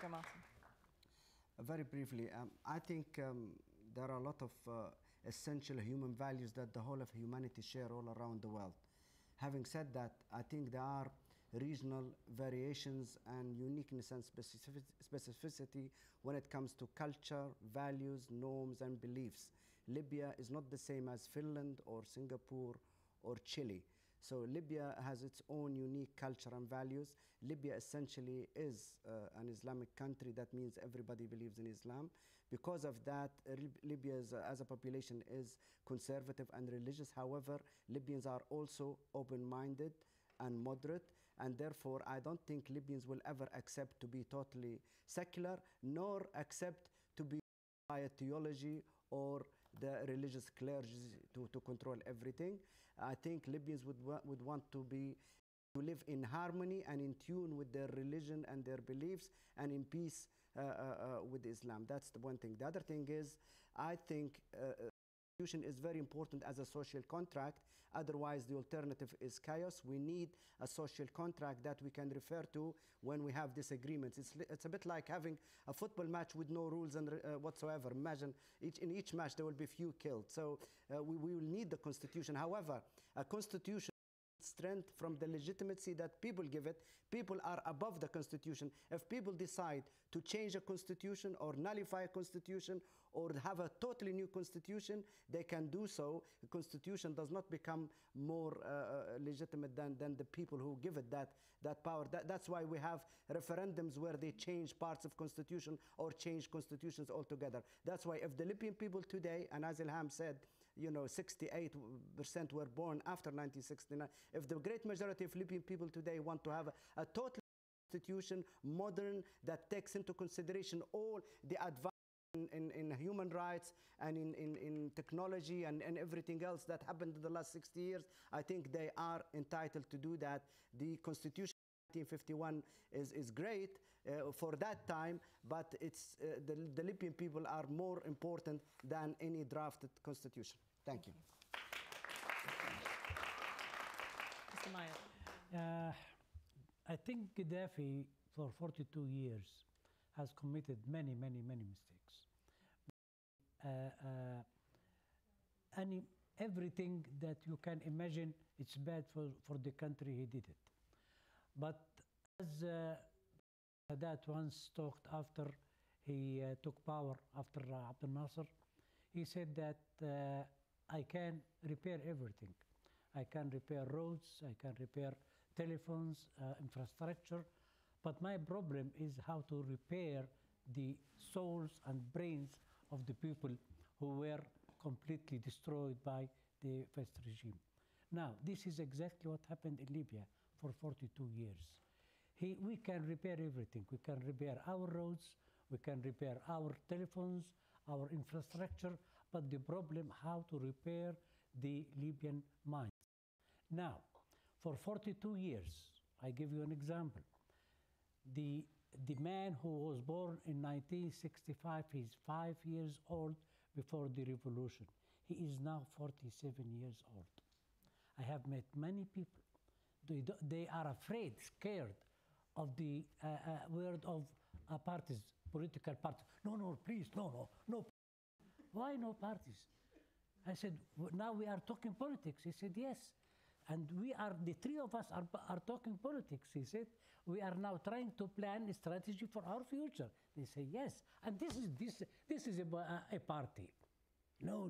Dr. Martin. Very briefly, I think there are a lot of essential human values that the whole of humanity share all around the world. Having said that, I think there are regional variations and uniqueness and specificity when it comes to culture, values, norms, and beliefs. Libya is not the same as Finland or Singapore or Chile. So Libya has its own unique culture and values. Libya essentially is an Islamic country. That means everybody believes in Islam. Because of that, Libya as a population is conservative and religious. However, Libyans are also open-minded and moderate, and therefore I don't think Libyans will ever accept to be totally secular, nor accept to be by a theology or the religious clergy to control everything. I think Libyans would want to live in harmony and in tune with their religion and their beliefs and in peace with Islam. That's the one thing. The other thing is, I think is very important as a social contract. Otherwise, the alternative is chaos. We need a social contract that we can refer to when we have disagreements. It's a bit like having a football match with no rules and whatsoever. Imagine in each match there will be few killed. So we will need the constitution. However, a constitution strength from the legitimacy that people give it. People are above the constitution. If people decide to change a constitution or nullify a constitution or have a totally new constitution, they can do so. The constitution does not become more legitimate than the people who give it that power. That's why we have referendums where they change parts of constitution or change constitutions altogether. That's why if the Libyan people today, and as Ilham said, 68% were born after 1969. If the great majority of Libyan people today want to have a total constitution, modern, that takes into consideration all the advances in human rights and in technology and everything else that happened in the last 60 years, I think they are entitled to do that. The constitution 1951 is great for that time, but it's the Libyan people are more important than any drafted constitution. Thank you. Mr. Maya. I think Gaddafi, for 42 years, has committed many mistakes. Everything that you can imagine, it's bad for the country, he did it. But as Sadat once talked after he took power after Abdel Nasser, he said that I can repair everything. I can repair roads, I can repair telephones, infrastructure, but my problem is how to repair the souls and brains of the people who were completely destroyed by the first regime. Now, this is exactly what happened in Libya for 42 years. We can repair everything. We can repair our roads, we can repair our telephones, our infrastructure, but the problem, how to repair the Libyan minds. Now, for 42 years, I give you an example. The man who was born in 1965, he's 5 years old before the revolution. He is now 47 years old. I have met many people. They are afraid, scared of the word of parties, political parties. No, please, no. Why no parties? I said, now we are talking politics. He said, yes. And the three of us are talking politics. He said, we are now trying to plan a strategy for our future. They say, yes. And this is a party. No.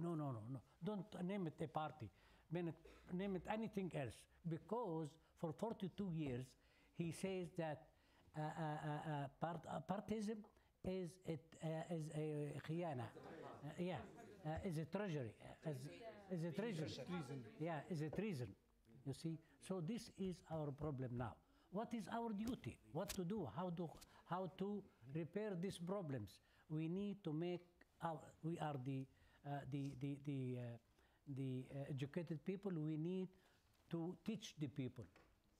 Don't name it a party. Name it anything else. Because for 42 years, he says that partism is a khiyana. Is a treasury. Is a treason. Yeah, is a treason. You see, so this is our problem now. What is our duty? What to do? How to repair these problems? We need to make we are the educated people. We need to teach the people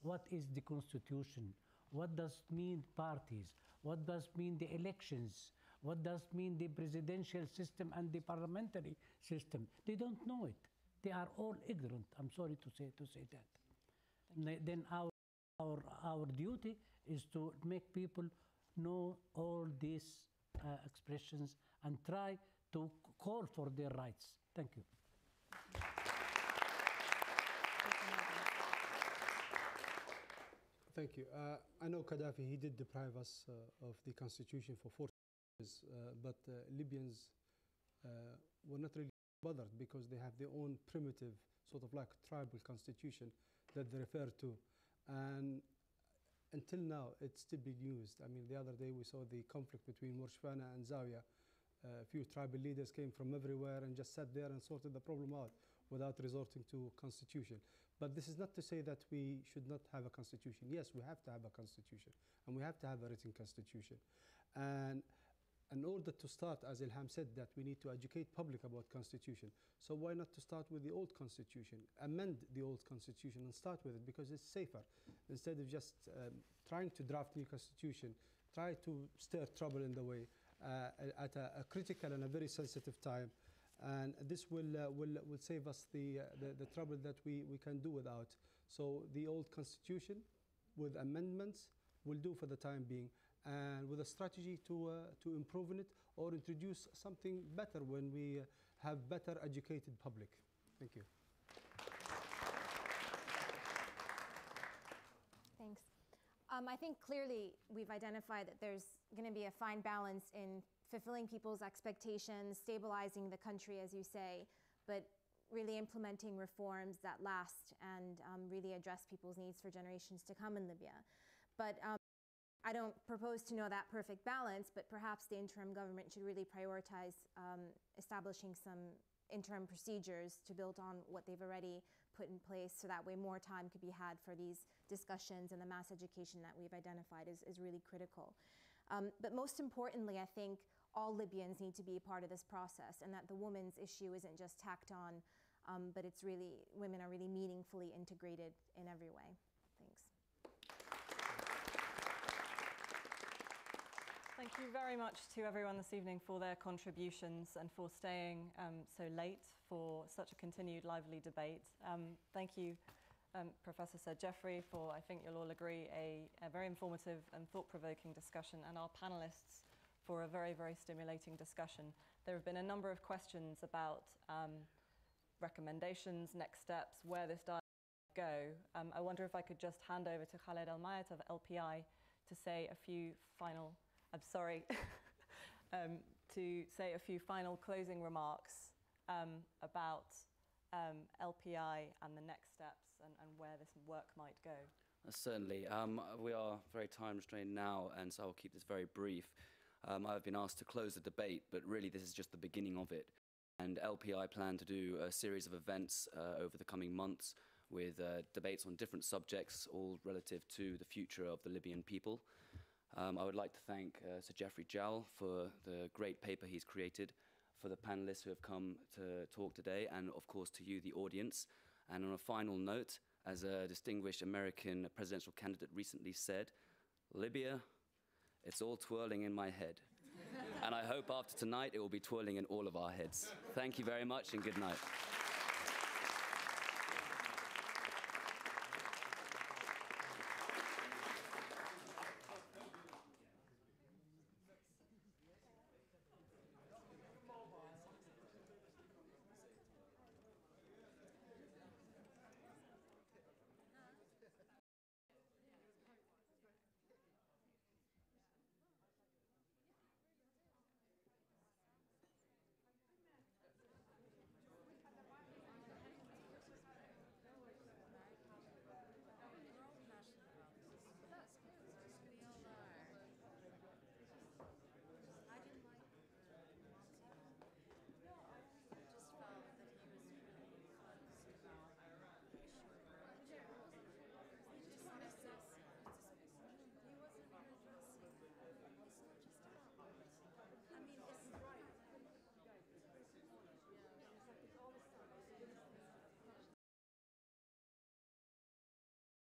what is the constitution, what does mean parties, what does mean the elections, what does mean the presidential system and the parliamentary system. They don't know it. They are all ignorant. I'm sorry to say that. Then our duty is to make people know all these expressions and try to call for their rights. Thank you. Thank you. I know Gaddafi, he did deprive us of the constitution for 40 years, but Libyans were not really bothered because they have their own primitive, sort of like tribal constitution that they refer to. And until now, it's still being used. I mean, the other day we saw the conflict between Murshfana and Zawiya. A few tribal leaders came from everywhere and just sat there and sorted the problem out without resorting to constitution. But this is not to say that we should not have a constitution. Yes, we have to have a constitution, and we have to have a written constitution. And in order to start, as Ilham said, that we need to educate public about constitution. So why not to start with the old constitution, amend the old constitution and start with it, because it's safer. Instead of just trying to draft new constitution, try to stir trouble in the way at a critical and a very sensitive time. And this will save us the trouble that we can do without. So the old constitution with amendments will do for the time being, and with a strategy to improve on it or introduce something better when we have better educated public. Thank you. Thanks. I think clearly we've identified that there's going to be a fine balance in fulfilling people's expectations, stabilizing the country, as you say, but really implementing reforms that last and really address people's needs for generations to come in Libya. But I don't propose to know that perfect balance, but perhaps the interim government should really prioritize establishing some interim procedures to build on what they've already put in place, so that way more time could be had for these discussions, and the mass education that we've identified is really critical. But most importantly, I think all Libyans need to be a part of this process, and that the women's issue isn't just tacked on, but it's really, women are really meaningfully integrated in every way. Thanks. Thank you very much to everyone this evening for their contributions and for staying so late for such a continued lively debate. Thank you, Professor Sir Geoffrey, for, I think you'll all agree, a very informative and thought-provoking discussion, and our panelists for a very, very stimulating discussion. There have been a number of questions about recommendations, next steps, where this dialogue will go. I wonder if I could just hand over to Khaled Al-Mayat of LPI to say a few final, to say a few final closing remarks about LPI and the next steps and where this work might go. Certainly. We are very time restrained now, and so I'll keep this very brief. I've been asked to close the debate, but really this is just the beginning of it. And LPI plan to do a series of events over the coming months with debates on different subjects, all relative to the future of the Libyan people. I would like to thank Sir Geoffrey Jowell for the great paper he's created, for the panelists who have come to talk today, and of course to you, the audience. And on a final note, as a distinguished American presidential candidate recently said, Libya, it's all twirling in my head. And I hope after tonight it will be twirling in all of our heads. Thank you very much, and good night.